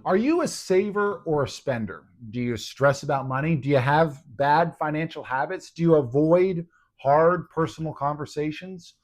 Are you a saver or a spender? Do you stress about money? Do you have bad financial habits? Do you avoid hard personal conversations?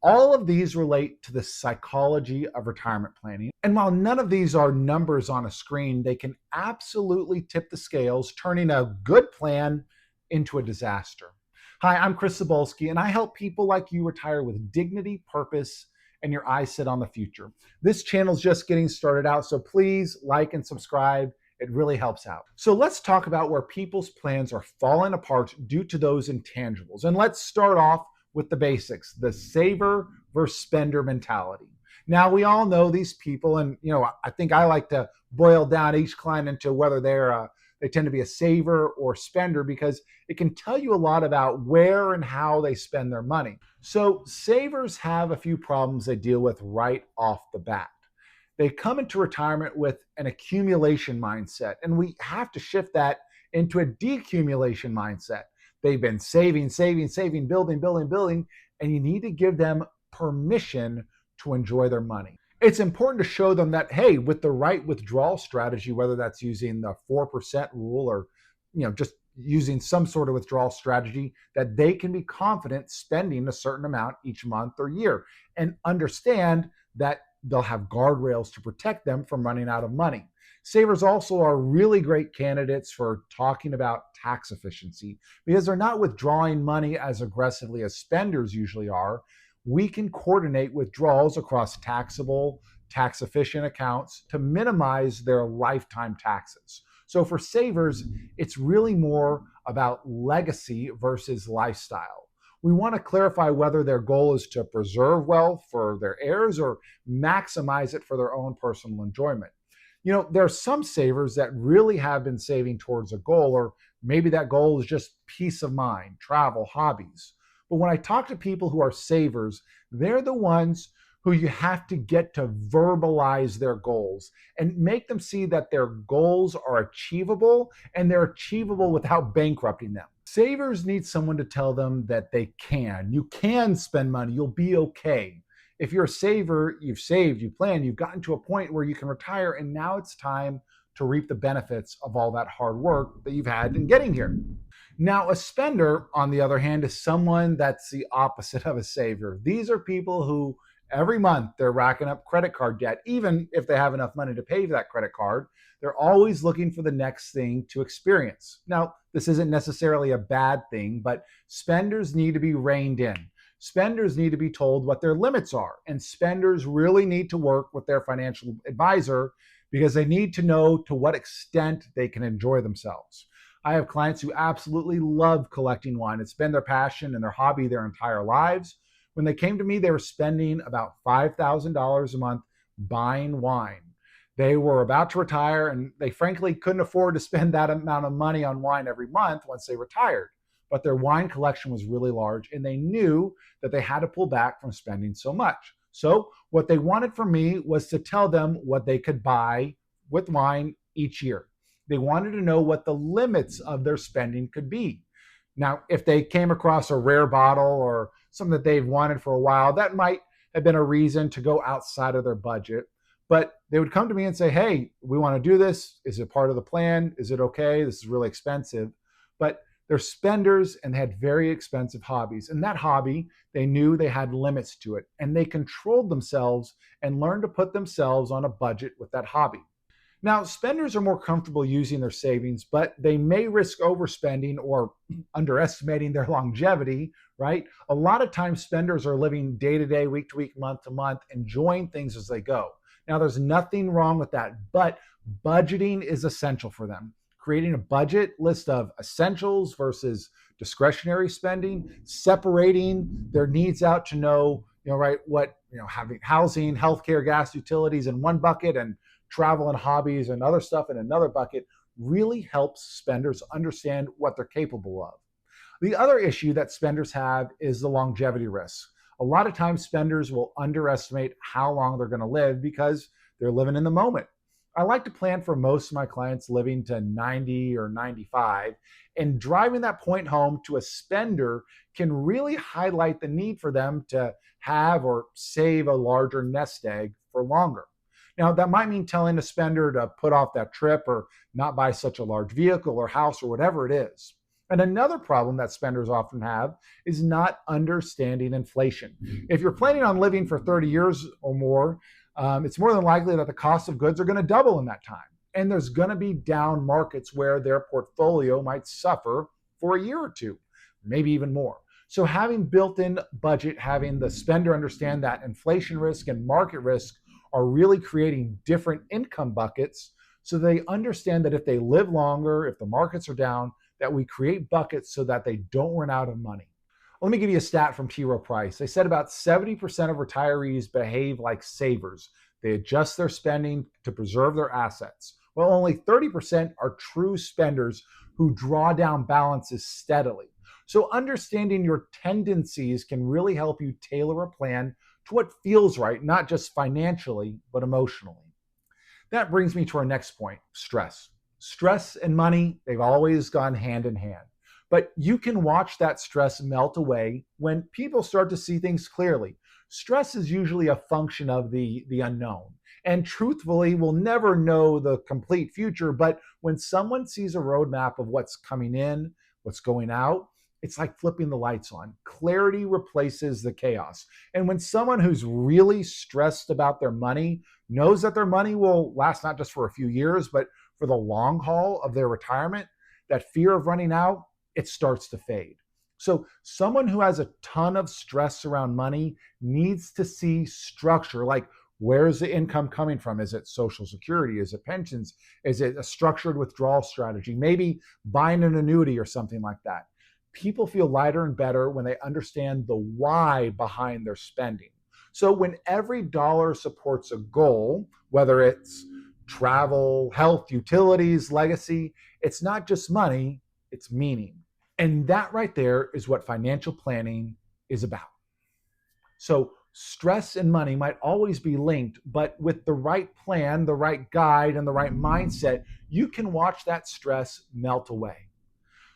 All of these relate to the psychology of retirement planning. And while none of these are numbers on a screen, they can absolutely tip the scales, turning a good plan into a disaster. Hi, I'm Chris Sabolsky, and I help people like you retire with dignity, purpose, and your eyes set on the future. This channel's just getting started out, so please like and subscribe. It really helps out. So let's talk about where people's plans are falling apart due to those intangibles. And let's start off with the basics, the saver versus spender mentality. Now, we all know these people, and I think I like to boil down each client into whether they tend to be a saver or spender because it can tell you a lot about where and how they spend their money. So savers have a few problems they deal with right off the bat. They come into retirement with an accumulation mindset, and we have to shift that into a decumulation mindset. They've been saving, building, and you need to give them permission to enjoy their money. It's important to show them that, hey, with the right withdrawal strategy, whether that's using the 4% rule or just using some sort of withdrawal strategy, that they can be confident spending a certain amount each month or year and understand that they'll have guardrails to protect them from running out of money. Savers also are really great candidates for talking about tax efficiency because they're not withdrawing money as aggressively as spenders usually are. We can coordinate withdrawals across taxable, tax efficient accounts to minimize their lifetime taxes. So for savers, it's really more about legacy versus lifestyle. We want to clarify whether their goal is to preserve wealth for their heirs or maximize it for their own personal enjoyment. There are some savers that really have been saving towards a goal, or maybe that goal is just peace of mind, travel, hobbies. But when I talk to people who are savers, they're the ones who you have to get to verbalize their goals and make them see that their goals are achievable and they're achievable without bankrupting them. Savers need someone to tell them that they can. You can spend money, you'll be okay. If you're a saver, you've saved, you planned, you've gotten to a point where you can retire, and now it's time to reap the benefits of all that hard work that you've had in getting here. Now, a spender, on the other hand, is someone that's the opposite of a saver. These are people who every month they're racking up credit card debt, even if they have enough money to pay for that credit card. They're always looking for the next thing to experience. Now, this isn't necessarily a bad thing, but spenders need to be reined in. Spenders need to be told what their limits are, and spenders really need to work with their financial advisor because they need to know to what extent they can enjoy themselves. I have clients who absolutely love collecting wine. It's been their passion and their hobby their entire lives. When they came to me, they were spending about $5,000 a month buying wine. They were about to retire, and they frankly couldn't afford to spend that amount of money on wine every month once they retired. But their wine collection was really large, and they knew that they had to pull back from spending so much. So what they wanted from me was to tell them what they could buy with wine each year. They wanted to know what the limits of their spending could be. Now, if they came across a rare bottle or something that they've wanted for a while, that might have been a reason to go outside of their budget. But they would come to me and say, hey, we want to do this. Is it part of the plan? Is it okay? This is really expensive. But they're spenders and they had very expensive hobbies. And that hobby, they knew they had limits to it. And they controlled themselves and learned to put themselves on a budget with that hobby. Now, spenders are more comfortable using their savings, but they may risk overspending or underestimating their longevity, right? A lot of times, spenders are living day to day, week to week, month to month, enjoying things as they go. Now, there's nothing wrong with that, but budgeting is essential for them. Creating a budget list of essentials versus discretionary spending, separating their needs out to know, right, what, having housing, healthcare, gas, utilities in one bucket and travel and hobbies and other stuff in another bucket really helps spenders understand what they're capable of. The other issue that spenders have is the longevity risk. A lot of times spenders will underestimate how long they're going to live because they're living in the moment. I like to plan for most of my clients living to 90 or 95, and driving that point home to a spender can really highlight the need for them to have or save a larger nest egg for longer. Now, that might mean telling a spender to put off that trip or not buy such a large vehicle or house or whatever it is. And another problem that spenders often have is not understanding inflation. If you're planning on living for 30 years or more, it's more than likely that the cost of goods are going to double in that time. And there's going to be down markets where their portfolio might suffer for a year or two, maybe even more. So having built-in budget, having the spender understand that inflation risk and market risk are really creating different income buckets, so they understand that if they live longer, if the markets are down, that we create buckets so that they don't run out of money. Let me give you a stat from T. Rowe Price. They said about 70% of retirees behave like savers. They adjust their spending to preserve their assets. Well, only 30% are true spenders who draw down balances steadily. So understanding your tendencies can really help you tailor a plan to what feels right, not just financially, but emotionally. That brings me to our next point, stress. Stress and money, they've always gone hand in hand. But you can watch that stress melt away when people start to see things clearly. Stress is usually a function of the unknown. And truthfully, we'll never know the complete future. But when someone sees a roadmap of what's coming in, what's going out, it's like flipping the lights on. Clarity replaces the chaos. And when someone who's really stressed about their money knows that their money will last not just for a few years, but for the long haul of their retirement, that fear of running out, it starts to fade. So someone who has a ton of stress around money needs to see structure, like where's the income coming from? Is it Social Security? Is it pensions? Is it a structured withdrawal strategy? Maybe buying an annuity or something like that. People feel lighter and better when they understand the why behind their spending. So when every dollar supports a goal, whether it's travel, health, utilities, legacy, it's not just money, it's meaning. And that right there is what financial planning is about. So stress and money might always be linked, but with the right plan, the right guide, and the right mindset, you can watch that stress melt away.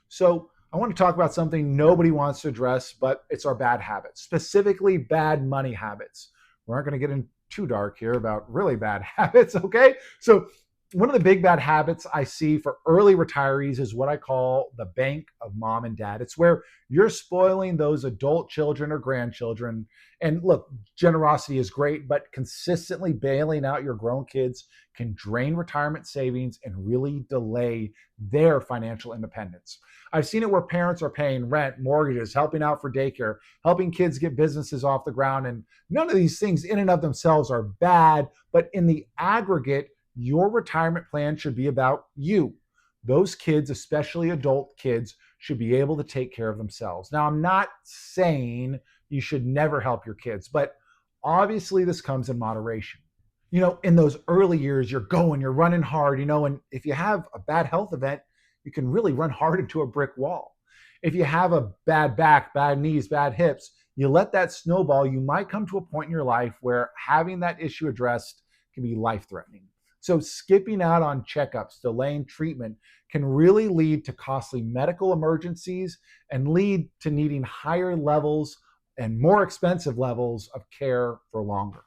So I want to talk about something nobody wants to address, but it's our bad habits, specifically bad money habits. We aren't going to get in too dark here about really bad habits, okay? So one of the big bad habits I see for early retirees is what I call the bank of mom and dad. It's where you're spoiling those adult children or grandchildren. And look, generosity is great, but consistently bailing out your grown kids can drain retirement savings and really delay their financial independence. I've seen it where parents are paying rent, mortgages, helping out for daycare, helping kids get businesses off the ground. And none of these things in and of themselves are bad, but in the aggregate, your retirement plan should be about you. Those kids, especially adult kids, should be able to take care of themselves. Now, I'm not saying you should never help your kids, but obviously this comes in moderation. In those early years, you're running hard, and if you have a bad health event, you can really run hard into a brick wall. If you have a bad back, bad knees, bad hips, you let that snowball, you might come to a point in your life where having that issue addressed can be life-threatening. So skipping out on checkups, delaying treatment can really lead to costly medical emergencies and lead to needing higher levels and more expensive levels of care for longer.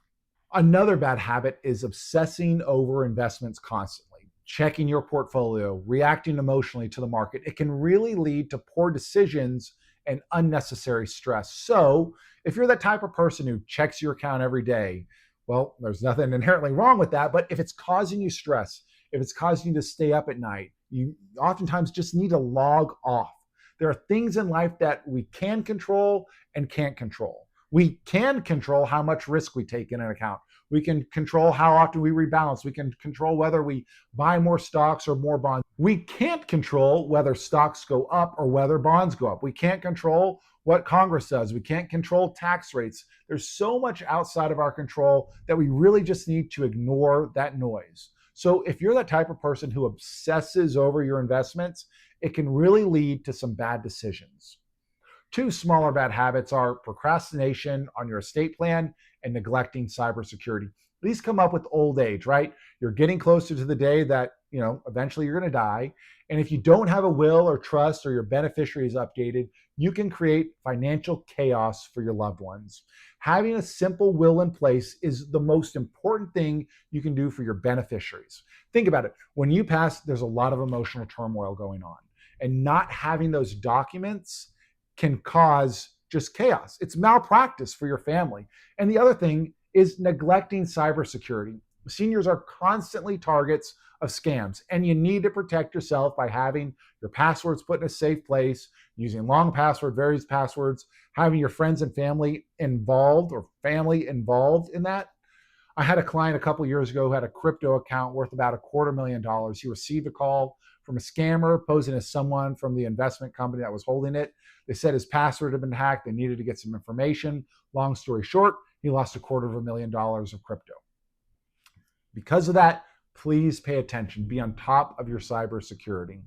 Another bad habit is obsessing over investments constantly, checking your portfolio, reacting emotionally to the market. It can really lead to poor decisions and unnecessary stress. So if you're that type of person who checks your account every day, well, there's nothing inherently wrong with that, but if it's causing you stress, if it's causing you to stay up at night, you oftentimes just need to log off. There are things in life that we can control and can't control. We can control how much risk we take in an account. We can control how often we rebalance. We can control whether we buy more stocks or more bonds. We can't control whether stocks go up or whether bonds go up. We can't control what Congress does. We can't control tax rates. There's so much outside of our control that we really just need to ignore that noise. So if you're that type of person who obsesses over your investments, it can really lead to some bad decisions. Two smaller bad habits are procrastination on your estate plan and neglecting cybersecurity. These come up with old age, right? You're getting closer to the day that, eventually you're going to die. And if you don't have a will or trust or your beneficiary is updated, you can create financial chaos for your loved ones. Having a simple will in place is the most important thing you can do for your beneficiaries. Think about it. When you pass, there's a lot of emotional turmoil going on. And not having those documents can cause just chaos. It's malpractice for your family. And the other thing is neglecting cybersecurity. Seniors are constantly targets of scams, and you need to protect yourself by having your passwords put in a safe place, using long password, various passwords, having your friends and family involved in that. I had a client a couple of years ago who had a crypto account worth about $250,000. He received a call from a scammer posing as someone from the investment company that was holding it. They said his password had been hacked. They needed to get some information. Long story short, he lost $250,000 of crypto. Because of that, please pay attention. Be on top of your cybersecurity.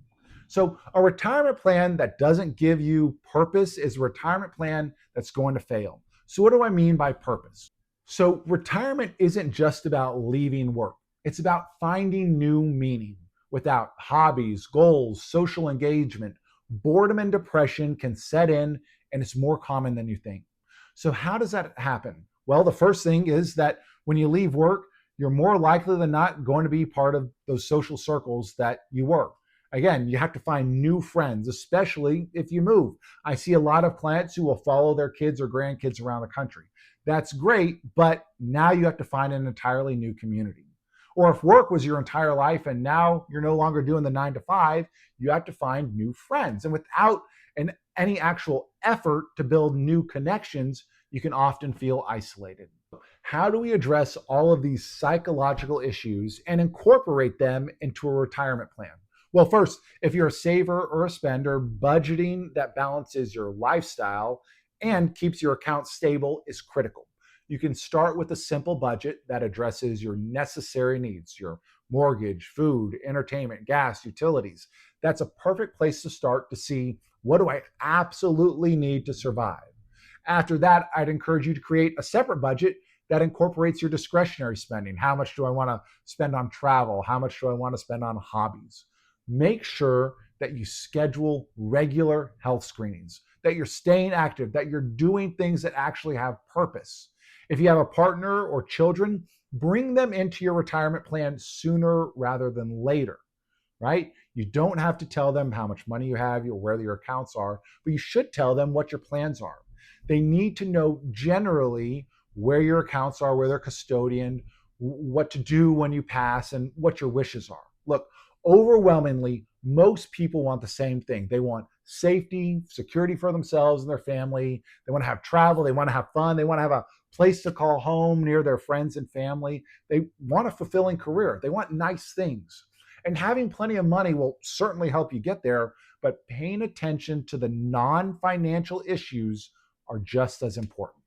So a retirement plan that doesn't give you purpose is a retirement plan that's going to fail. So what do I mean by purpose? So retirement isn't just about leaving work. It's about finding new meaning. Without hobbies, goals, social engagement, boredom and depression can set in, and it's more common than you think. So how does that happen? Well, the first thing is that when you leave work, you're more likely than not going to be part of those social circles that you were. Again, you have to find new friends, especially if you move. I see a lot of clients who will follow their kids or grandkids around the country. That's great, but now you have to find an entirely new community. Or if work was your entire life and now you're no longer doing the 9 to 5, you have to find new friends. And without any actual effort to build new connections, you can often feel isolated. How do we address all of these psychological issues and incorporate them into a retirement plan? Well, first, if you're a saver or a spender, budgeting that balances your lifestyle and keeps your account stable is critical. You can start with a simple budget that addresses your necessary needs, your mortgage, food, entertainment, gas, utilities. That's a perfect place to start to see, what do I absolutely need to survive? After that, I'd encourage you to create a separate budget that incorporates your discretionary spending. How much do I want to spend on travel? How much do I want to spend on hobbies? Make sure that you schedule regular health screenings, that you're staying active, that you're doing things that actually have purpose. If you have a partner or children, bring them into your retirement plan sooner rather than later, right? You don't have to tell them how much money you have or where your accounts are, but you should tell them what your plans are. They need to know generally where your accounts are, where they're custodian, what to do when you pass, and what your wishes are. Look, overwhelmingly, most people want the same thing. They want safety, security for themselves and their family. They want to have travel. They want to have fun. They want to have a place to call home near their friends and family. They want a fulfilling career. They want nice things. And having plenty of money will certainly help you get there, but paying attention to the non-financial issues are just as important.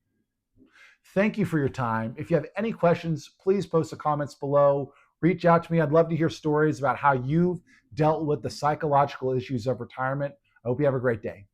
Thank you for your time. If you have any questions, please post the comments below. Reach out to me. I'd love to hear stories about how you've dealt with the psychological issues of retirement. I hope you have a great day.